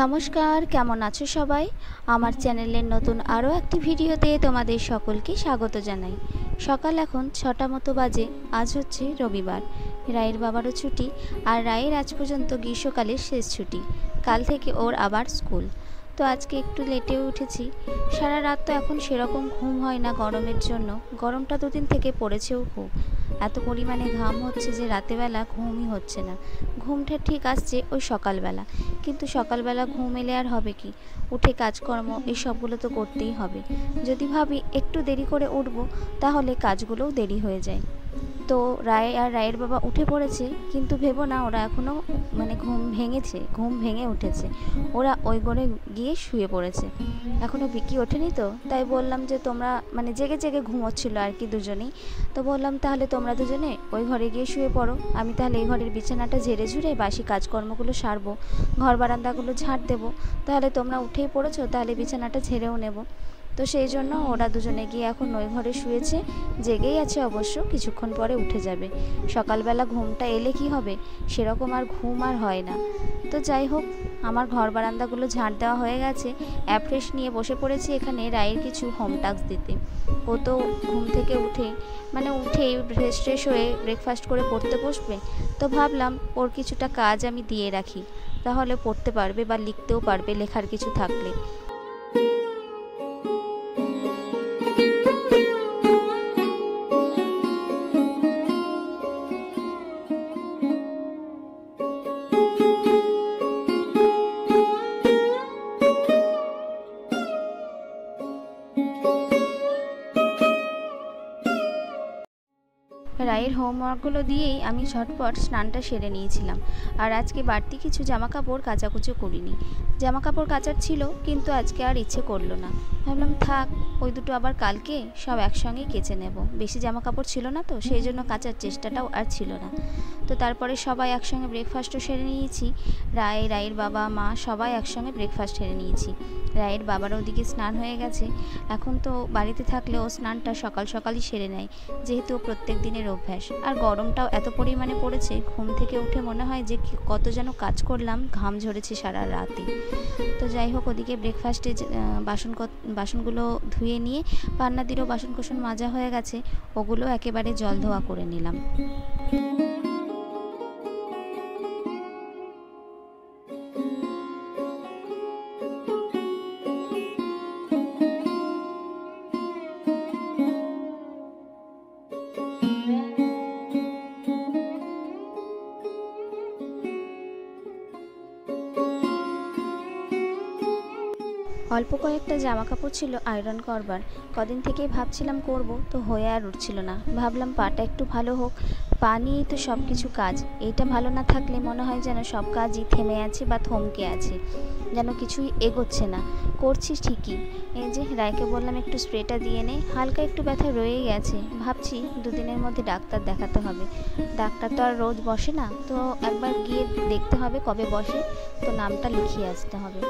নমস্কার, কেমন আছো সবাই? আমার চ্যানেলের নতুন আরও একটি ভিডিওতে তোমাদের সকলকে স্বাগত জানাই। সকাল এখন 6টা মতো বাজে। আজ হচ্ছে রবিবার, রায়ের বাবারও ছুটি, আর রায়ের আজ পর্যন্ত গ্রীষ্মকালের শেষ ছুটি। কাল থেকে ওর আবার স্কুল। তো আজকে একটু লেটেও উঠেছি। সারা রাত তো এখন সেরকম ঘুম হয় না গরমের জন্য। গরমটা দুদিন থেকে পড়েছেও খুব, এত পরিমাণে ঘাম হচ্ছে যে রাতেবেলা ঘুমই হচ্ছে না। ঘুমটা ঠিক আসছে ওই সকালবেলা, কিন্তু সকালবেলা ঘুম এলে আর হবে কি, উঠে কাজকর্ম এই সবগুলো তো করতেই হবে। যদি ভাবি একটু দেরি করে উঠবো, তাহলে কাজগুলোও দেরি হয়ে যায়। তো রায় আর রায়ের বাবা উঠে পড়েছে, কিন্তু ভেবো না ওরা এখনও ঘুম ভেঙে উঠেছে। ওরা ওই ঘরে গিয়ে শুয়ে পড়েছে, এখনও বিকি ওঠেনি। তো তাই বললাম যে তোমরা জেগে জেগে ঘুমোচ্ছিলো আর কি দুজনেই। তো বললাম তাহলে তোমরা দুজনে ওই ঘরে গিয়ে শুয়ে পড়ো, আমি তাহলে এই ঘরের বিছানাটা ঝেড়ে ঝুড়ে বাসি কাজকর্মগুলো সারবো, ঘর বারান্দাগুলো ঝাঁট দেবো। তাহলে তোমরা উঠেই পড়েছো, তাহলে বিছানাটা ঝেড়েও নেব। তো সেই জন্য ওরা দুজনে গিয়ে এখন ওই ঘরে শুয়েছে, জেগেই আছে অবশ্য, কিছুক্ষণ পরে উঠে যাবে। সকালবেলা ঘুমটা এলে কি হবে, সেরকম আর ঘুম আর হয় না। তো যাই হোক, আমার ঘর বারান্দাগুলো ঝাঁট দেওয়া হয়ে গেছে। অ্যাফ্রেশ নিয়ে বসে পড়েছি এখানে রায়ের কিছু হোম টাস্ক দিতে। ও তো ঘুম থেকে উঠেই ফ্রেশ হয়ে ব্রেকফাস্ট করে পড়তে বসবে। তো ভাবলাম ওর কিছুটা কাজ আমি দিয়ে রাখি, তাহলে পড়তে পারবে বা লিখতেও পারবে, লেখার কিছু থাকলে। রায়ের হোমওয়ার্কগুলো দিয়েই আমি ঝটপট স্নানটা সেরে নিয়েছিলাম। আর আজকে বাড়তি কিছু জামাকাপড় কাচাকুচো করিনি। জামাকাপড় কাচার ছিল, কিন্তু আজকে আর ইচ্ছে করলো না। ভাবলাম থাক, ওই দুটো আবার কালকে সব একসঙ্গে কেচে নেব। বেশি জামাকাপড় ছিল না, তো সেই জন্য কাচার চেষ্টাটাও আর ছিল না। তো তারপরে সবাই একসঙ্গে ব্রেকফাস্টও সেরে নিয়েছি। রায়ের বাবা, মা সবাই একসঙ্গে ব্রেকফাস্ট সেরে নিয়েছি। রায়ের বাবার ওদিকে স্নান হয়ে গেছে। এখন তো বাড়িতে থাকলে ও স্নানটা সকাল সকালই সেরে নেয়, যেহেতু প্রত্যেক দিনের অভ্যাস। আর গরমটাও এত পরিমাণে পড়েছে, ঘুম থেকে উঠে মনে হয় যে কত যেন কাজ করলাম, ঘাম ঝরেছে সারা রাতে। তো যাই হোক, ওদিকে ব্রেকফাস্টে বাসনগুলো ধুয়ে নিয়ে পান্নাদিরও বাসনকোসন মাজা হয়ে গেছে, ওগুলো একেবারে জল ধোয়া করে নিলাম। অল্প কয়েকটা জামা কাপড় ছিল আয়রন করবার, কদিন থেকেই ভাবছিলাম করব, তো হয়ে আর উঠছিল না। ভাবলাম পাটা একটু ভালো হোক, পা নিয়েই তো সব কিছু কাজ। এইটা ভালো না থাকলে মনে হয় যেন সব কাজই থেমে আছে বা থমকে আছে, যেন কিছুই এগোচ্ছে না। করছি ঠিকই। এই যে রায়কে বললাম একটু স্প্রেটা দিয়ে নে, হালকা একটু ব্যথা রয়েই গেছে। ভাবছি দুদিনের মধ্যে ডাক্তার দেখাতে হবে। ডাক্তার তো আর রোজ বসে না, তো একবার গিয়ে দেখতে হবে কবে বসে, তো নামটা লিখিয়ে আসতে হবে।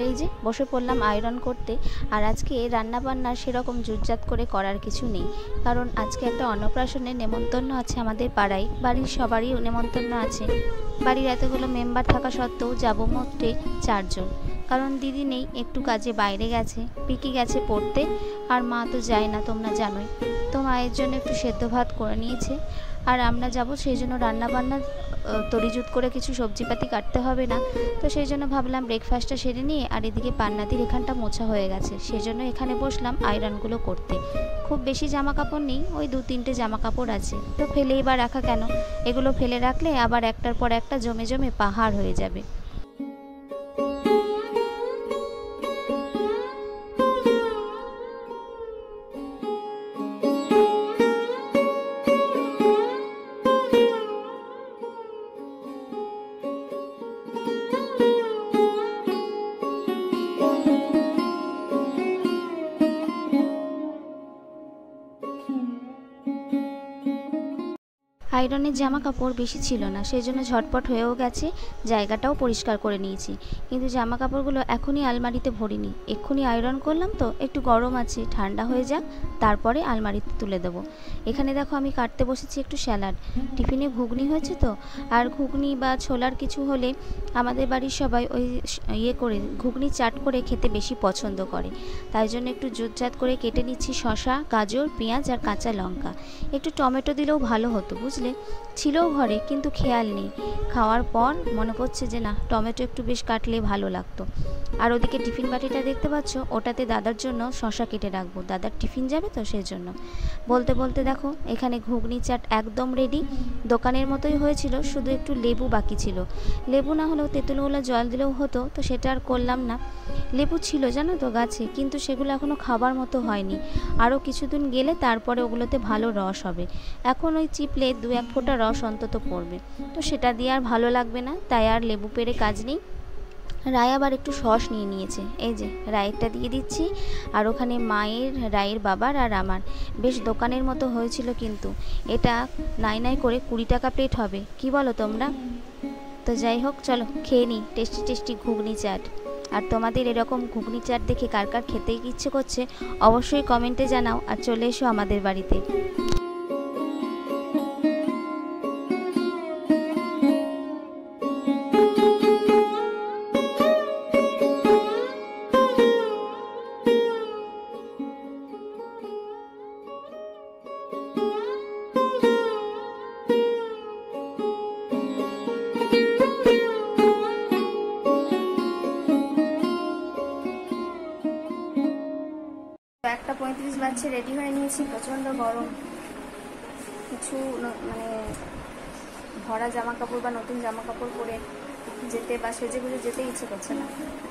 এই যে বসে পড়লাম আয়রন করতে। আর আজকে রান্নাবান্না সেরকম জুটজাত করে করার কিছু নেই, কারণ আজকে একটা অন্নপ্রাশনের নেমন্তন্ন আছে আমাদের পাড়ায়। বাড়ির সবারই নেমন্তন্ন আছে। বাড়ির এতগুলো মেম্বার থাকা সত্ত্বেও যাবো মোটে 4 জন, কারণ দিদি নেই, একটু কাজে বাইরে গেছে, পিকি গেছে পড়তে, আর মা তো যায় না, তোমরা জানোই। তো মায়ের জন্য একটু সেদ্ধ ভাত করে নিয়েছে, আর আমরা যাব, সেই জন্য রান্নাবান্না তরিজুত করে কিছু সবজিপাতি কাটতে হবে না। তো সেই জন্য ভাবলাম ব্রেকফাস্টটা সেরে নিয়ে, আর এদিকে পান্নাদির এখানটা মোছা হয়ে গেছে, সেই জন্য এখানে বসলাম আয়রনগুলো করতে। খুব বেশি জামা কাপড় নেই, ওই 2-3টে জামা কাপড় আছে, তো ফেলেই বা রাখা কেন, এগুলো ফেলে রাখলে আবার একটার পর একটা জমে জমে পাহাড় হয়ে যাবে। আয়রনের জামা কাপড় বেশি ছিল না, সেই জন্য ঝটপট হয়েও গেছে, জায়গাটাও পরিষ্কার করে নিয়েছি। কিন্তু জামা কাপড়গুলো এখনই আলমারিতে ভরিনি, এক্ষুনি আয়রন করলাম তো একটু গরম আছে, ঠান্ডা হয়ে যাক তারপরে আলমারিতে তুলে দেবো। এখানে দেখো আমি কাটতে বসেছি একটু স্যালাড। টিফিনে ঘুগনি হয়েছে তো, আর ঘুগনি বা ছোলার কিছু হলে আমাদের বাড়ির সবাই ওই করে ঘুগনি চাট করে খেতে বেশি পছন্দ করে, তাই জন্য একটু জুতজাত করে কেটে নিচ্ছি শসা, গাজর, পেঁয়াজ আর কাঁচা লঙ্কা। একটু টমেটো দিলেও ভালো হতো বুঝলে, ছিলও ঘরে কিন্তু খেয়াল নেই। খাওয়ার পর মনে পড়ছে যে না, টমেটো একটু বেশ কাটলে ভালো লাগতো। আর ওদিকে টিফিন বাটিটা দেখতে পাচ্ছ, ওটাতে দাদার জন্য শসা কেটে রাখবো, দাদার টিফিন যাবে তো সেই জন্য। বলতে বলতে দেখো এখানে ঘুগনি চাট একদম রেডি, দোকানের মতোই হয়েছিল, শুধু একটু লেবু বাকি ছিল। লেবু না হলেও তেঁতুলওয়ালা জল দিলেও হতো, তো সেটা আর করলাম না। লেবু ছিল জানো তো গাছে, কিন্তু সেগুলো এখনও খাবার মতো হয়নি, আরও কিছুদিন গেলে তারপরে ওগুলোতে ভালো রস হবে। এখন ওই চিপলে 2-1 ফোঁটা রস অন্তত পড়বে, তো সেটা দিয়ে আর ভালো লাগবে না, তাই আর লেবু পেড়ে কাজ নেই। রায় আবার একটু সস নিয়ে নিয়েছে, এই যে রায়েরটা দিয়ে দিচ্ছি। আর ওখানে মায়ের, রায়ের বাবার আর আমার বেশ দোকানের মতো হয়েছিল, কিন্তু এটা নাই করে 20 টাকা প্লেট হবে, কি বলো তোমরা? তো যাই হোক, চলো খেয়ে নিই টেস্টি টেস্টি ঘুগনি চাট। আর তোমাদের এরকম ঘুগনি চাট দেখে কার কার খেতে ইচ্ছে করছে অবশ্যই কমেন্টে জানাও, আর চলে এসো আমাদের বাড়িতে। একটা 35 বাজছে, রেডি হয়ে নিয়েছি, প্রচণ্ড গরম, কিছু মানে ভরা জামা কাপড় বা নতুন জামা কাপড় পরে যেতে বা সেজে গুজে যেতে ইচ্ছে করছে না,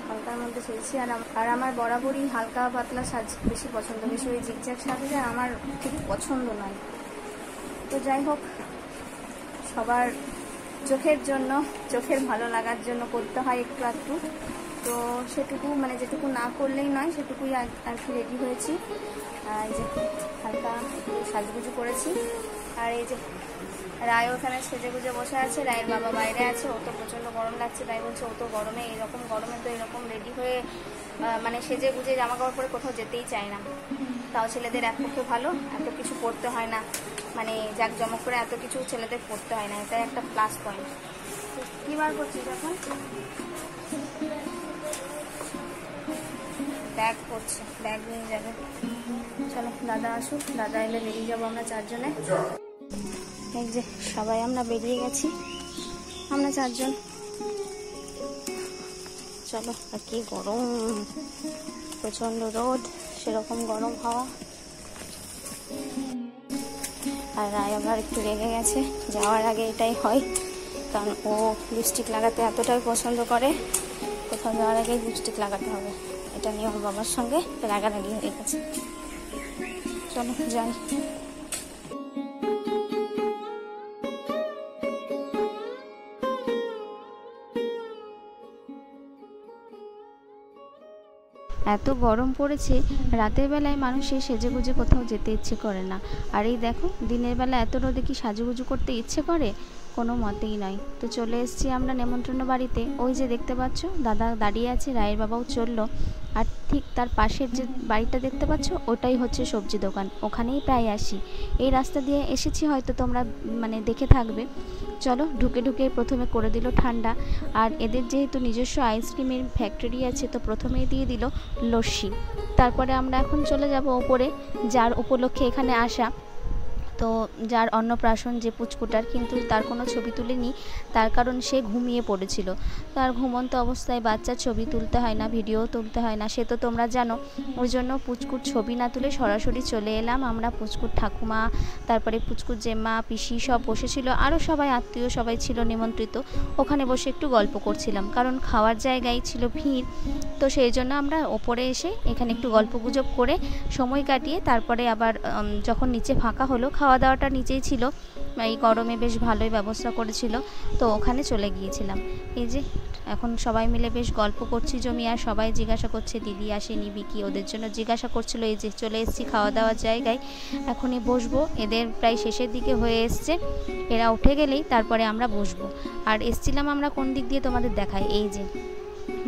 হালকার মধ্যে সেজেছি। আর আমার বরাবরই হালকা পাতলা সাজ বেশি পছন্দ, বেশি ওই জিগজ্যাগ সাজে আমার ঠিক পছন্দ নয়। তো যাই হোক, সবার চোখের জন্য, চোখের ভালো লাগার জন্য করতে হয় একটু একটু, তো সেটুকু মানে যেটুকু না করলেই নয় সেটুকুই আর কি রেডি হয়েছি। এই যে হালকা একটু সাজগুজু করেছি। আর এই যে রায় ওখানে সেজে গুজে বসে আছে, রায়ের বাবা বাইরে আছে, ও তো প্রচণ্ড গরম লাগছে, তাই বলছে ও তো গরমে, এরকম গরমে তো এরকম রেডি হয়ে মানে সেজে গুজে জামা কাপড় পরে কোথাও যেতেই চায় না। তাও ছেলেদের এক পক্ষে ভালো, এত কিছু পরতে হয় না, মানে জাঁকজমক করে এত কিছু ছেলেদের পরতে হয় না, এটাই একটা প্লাস পয়েন্ট। কী বার করছিস এখন? ব্যাগ করছে, ব্যাগ নিয়ে যাবে। চলো দাদা আসুক, দাদা এলে বেরিয়ে যাবো আমরা চারজনে। এই যে সবাই আমরা বেরিয়ে গেছি, আমরা চারজন। চলো। আর কি গরম, প্রচণ্ড রোদ, সেরকম গরম হাওয়া। আর রায় আবার একটু রেগে গেছে, যাওয়ার আগে এটাই হয়, কারণ ও লিপস্টিক লাগাতে এতটাই পছন্দ করে, কোথাও যাওয়ার আগে লিপস্টিক লাগাতে হবে, এটা নিয়ে ওর বাবার সঙ্গে রাগারাগি হয়ে গেছে। চলো যাই। এত গরম পড়েছে, রাতের বেলায় মানুষের সেজেগুজে কোথাও যেতে ইচ্ছে করে না, আর এই দেখো দিনের বেলা এত রোদে কি সাজুগুজু করতে ইচ্ছে করে? কোনো মতেই নয়। তো চলে এসেছি আমরা নেমন্ত্রণ বাড়িতে। ওই যে দেখতে পাচ্ছ দাদা দাঁড়িয়ে আছে, রায়ের বাবাও চললো, আর ঠিক তার পাশের যে বাড়িটা দেখতে পাচ্ছ ওটাই হচ্ছে সবজি দোকান, ওখানেই প্রায় আসি। এই রাস্তা দিয়ে এসেছি, হয়তো তোমরা মানে দেখে থাকবে। চলো ঢুকে ঢুকে প্রথমে করে দিল ঠান্ডা, আর এদের যেহেতু নিজস্ব আইসক্রিমের ফ্যাক্টরি আছে, তো প্রথমেই দিয়ে দিল লস্যি। তারপরে আমরা এখন চলে যাব ওপরে, যার উপলক্ষে এখানে আসা, তো যার অন্নপ্রাশন যে পুচকুটার, কিন্তু তার কোনো ছবি তুলিনি, তার কারণ সে ঘুমিয়ে পড়েছিল। তার ঘুমন্ত অবস্থায় বাচ্চার ছবি তুলতে হয় না, ভিডিও তুলতে হয় না, সে তো তোমরা জানো। ওই জন্য পুচকুর ছবি না তুলে সরাসরি চলে এলাম আমরা। পুচকুর ঠাকুমা, তারপরে পুচকুর জেম্মা, পিসি সব বসেছিল, আরও সবাই আত্মীয় সবাই ছিল নিমন্ত্রিত। ওখানে বসে একটু গল্প করছিলাম, কারণ খাওয়ার জায়গায় ছিল ভিড়, তো সেই জন্য আমরা ওপরে এসে এখানে একটু গল্পগুজব করে সময় কাটিয়ে তারপরে আবার যখন নিচে ফাঁকা হলো, খাওয়া দাওয়াটা নিচেই ছিল, এই গরমে বেশ ভালোই ব্যবস্থা করেছিল, তো ওখানে চলে গিয়েছিলাম। এই যে এখন সবাই মিলে বেশ গল্প করছি জমি, আর সবাই জিজ্ঞাসা করছে দিদি আসেনি, বিকি ওদের জন্য জিজ্ঞাসা করছিল। এই যে চলে এসেছি খাওয়া দাওয়ার জায়গায়, এখনই বসবো। এদের প্রায় শেষের দিকে হয়ে এসছে, এরা উঠে গেলেই তারপরে আমরা বসবো। আর এসছিলাম আমরা কোন দিক দিয়ে তোমাদের দেখাই, এই যে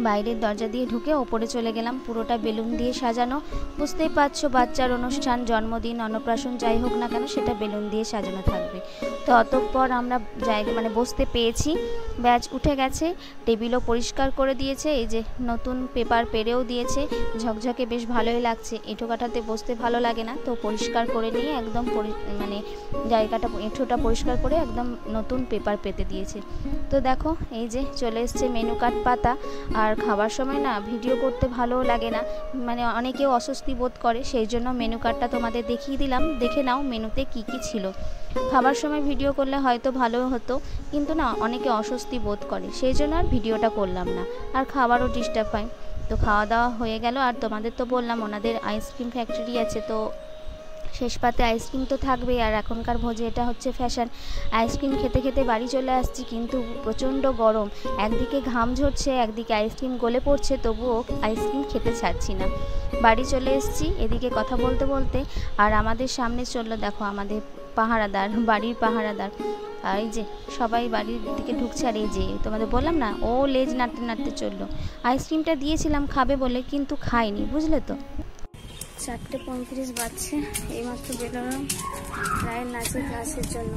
বাইরের দরজা দিয়ে ঢুকে ওপরে চলে গেলাম, পুরোটা বেলুন দিয়ে সাজানো। বুঝতেই পারছো বাচ্চার অনুষ্ঠান, জন্মদিন, অন্নপ্রাশন যাই হোক না কেন সেটা বেলুন দিয়ে সাজানো থাকবে। তো অতঃপর আমরা জায়গা বসতে পেয়েছি, ব্যাচ উঠে গেছে, টেবিলও পরিষ্কার করে দিয়েছে, এই যে নতুন পেপার পেরেও দিয়েছে, ঝকঝকে বেশ ভালোই লাগছে। এঁঠো কাঠাতে বসতে ভালো লাগে না, তো পরিষ্কার করে নিয়ে একদম জায়গাটা এঁঠোটা পরিষ্কার করে একদম নতুন পেপার পেতে দিয়েছে। তো দেখো এই যে চলে এসছে মেনু কার্ড পাতা। আর খাবার সময় না ভিডিও করতে ভালোও লাগে না, অনেকেও অস্বস্তি বোধ করে, সেই জন্য মেনু কার্ডটা তোমাদের দেখিয়ে দিলাম, দেখে নাও মেনুতে কি কি ছিল। খাবার সময় ভিডিও করলে হয়তো ভালো হতো, কিন্তু না অনেকে অস্বস্তি বোধ করে, সেই জন্য আর ভিডিওটা করলাম না, আর খাবারও ডিস্টার্ব হয়। তো খাওয়া দাওয়া হয়ে গেল, আর তোমাদের তো বললাম ওনাদের আইসক্রিম ফ্যাক্টরি আছে, তো শেষ পাতে আইসক্রিম তো থাকবেই, আর এখনকার ভোজে এটা হচ্ছে ফ্যাশন। আইসক্রিম খেতে খেতে বাড়ি চলে আসছি, কিন্তু প্রচণ্ড গরম, একদিকে ঘাম ঝরছে, একদিকে আইসক্রিম গলে পড়ছে, তবুও আইসক্রিম খেতে ছাড়ছি না। বাড়ি চলে এসেছি এদিকে কথা বলতে বলতে, আর আমাদের সামনে চললো দেখো আমাদের পাহারাদার, বাড়ির পাহারাদার। আর এই যে সবাই বাড়ির দিকে ঢুকছে, আর এই যে তোমাদের বললাম না ও লেজ নাড়তে নাড়তে চললো। আইসক্রিমটা দিয়েছিলাম খাবে বলে, কিন্তু খায়নি, বুঝলে তো। 4:35 বাজছে, এইমাত্র বেরোলাম রায়ের নাচের ক্লাসের জন্য।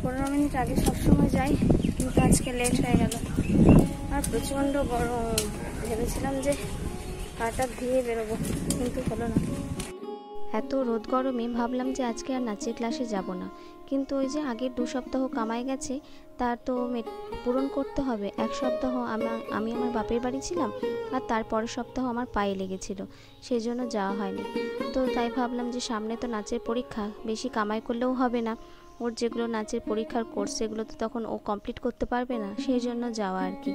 15 মিনিট আগে সবসময় যাই, কিন্তু আজকে লেট হয়ে গেল, আর প্রচণ্ড গরম। ভেবেছিলাম যে পাটা ধুয়ে বেরোবো, কিন্তু হলো না। এত রোদ গরমে ভাবলাম যে আজকে আর নাচের ক্লাসে যাব না, কিন্তু ওই যে আগের 2 সপ্তাহ কামাই গেছে, তার তো পূরণ করতে হবে। 1 সপ্তাহ আমি আমার বাপের বাড়ি ছিলাম, আর তারপরের সপ্তাহ আমার পায়ে লেগেছিল, সেই জন্য যাওয়া হয়নি। তো তাই ভাবলাম যে সামনে তো নাচের পরীক্ষা, বেশি কামাই করলেও হবে না, ওর যেগুলো নাচের পরীক্ষার কোর্স সেগুলো তো তখন ও কমপ্লিট করতে পারবে না, সেই জন্য যাওয়া আর কি।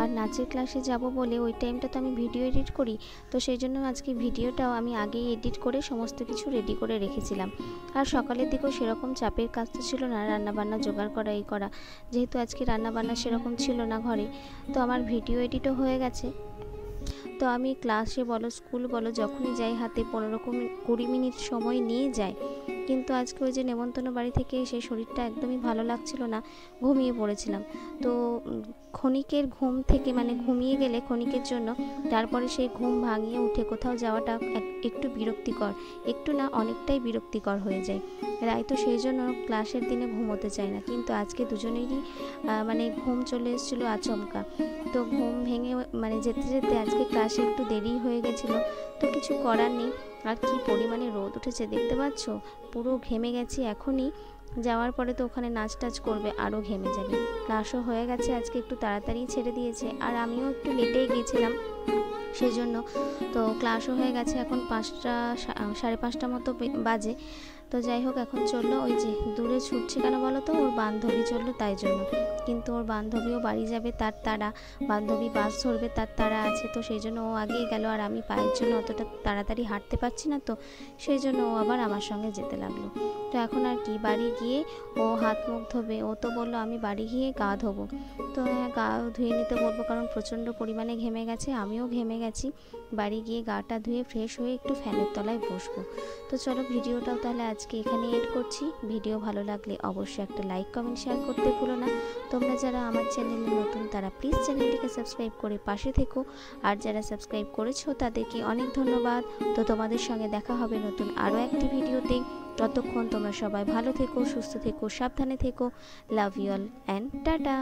আর নাচের ক্লাসে যাব বলে ওই টাইমটা তো আমি ভিডিও এডিট করি, তো সেই জন্য আজকে ভিডিওটাও আমি আগেই এডিট করে সমস্ত কিছু রেডি করে রেখেছিলাম। আর সকালের দিকেও সেরকম চাপের কাজ তো ছিল না, রান্নাবান্না জোগাড় করা এই করা, যেহেতু আজকে রান্নাবান্না সেরকম ছিল না ঘরে, তো আমার ভিডিও এডিটও হয়ে গেছে। তো আমি ক্লাসে বলো স্কুল বলো যখনই যাই হাতে 15-20 মিনিট সময় নিয়ে যাই, কিন্তু আজকে ওই যে নেমন্তন্ন বাড়ি থেকে এসে শরীরটা একদমই ভালো লাগছিল না, ঘুমিয়ে পড়েছিলাম। তো ক্ষণিকের ঘুম থেকে ঘুমিয়ে গেলে ক্ষণিকের জন্য, তারপরে সেই ঘুম ভাঙিয়ে উঠে কোথাও যাওয়াটা একটু বিরক্তিকর, একটু না অনেকটাই বিরক্তিকর হয়ে যায়। রায় তো সেই জন্য ক্লাসের দিনে ঘুমোতে চায় না, কিন্তু আজকে দুজনেরই ঘুম চলে এসেছিলো আচমকা। তো ঘুম ভেঙে যেতে যেতে আজকে ক্লাসে একটু দেরি হয়ে গেছিলো, তো কিছু করার নেই। আর কি পরিমাণে রোদ উঠেছে দেখতে পাচ্ছ, পুরো ঘেমে গেছি। এখনই যাওয়ার পরে তো ওখানে নাচ টাচ করবে, আরও ঘেমে যাবে। ক্লাসও হয়ে গেছে, আজকে একটু তাড়াতাড়ি ছেড়ে দিয়েছে, আর আমিও একটু লেটেই গিয়েছিলাম সেই জন্য। তো ক্লাসও হয়ে গেছে, এখন 5টা 5:30 মতো বাজে। তো যাই হোক এখন চললো, ওই যে দূরে ছুটছে কেন বলো তো, ওর বান্ধবী চললো তাই জন্য। কিন্তু ওর বান্ধবীও বাড়ি যাবে তার তাড়া, বান্ধবী বাস ধরবে তার তাড়া আছে, তো সেই জন্য ও আগেই গেল, আর আমি পায়ের জন্য অতটা তাড়াতাড়ি হাঁটতে পারছি না, তো সেই জন্য ও আবার আমার সঙ্গে যেতে লাগলো। তো এখন আর কি, বাড়ি গিয়ে ও হাত মুখ ধোবে, ও তো বললো আমি বাড়ি গিয়ে গা ধোবো। তো হ্যাঁ, গা ধুয়ে নিতে বলবো, কারণ প্রচণ্ড পরিমাণে ঘেমে গেছে, আমিও ঘেমে গেছি। বাড়ি গিয়ে গাটা ধুয়ে ফ্রেশ হয়ে একটু ফ্যানের তলায় বসবো। তো চলো ভিডিওটাও তাহলে আজকে এখানে এড করছি। ভিডিও ভালো লাগলে অবশ্যই একটা লাইক কমেন্ট শেয়ার করতে ভুলো না। তোমরা যারা আমার চ্যানেলে নতুন তারা প্লিজ চ্যানেলটিকে সাবস্ক্রাইব করে পাশে থেকো, আর যারা সাবস্ক্রাইব করেছো তাদেরকে অনেক ধন্যবাদ। তো তোমাদের সঙ্গে দেখা হবে নতুন আরও একটি ভিডিওতে। ততক্ষণ তোমরা সবাই ভালো থেকো, সুস্থ থেকো, সাবধানে থেকো। Love you all and tata.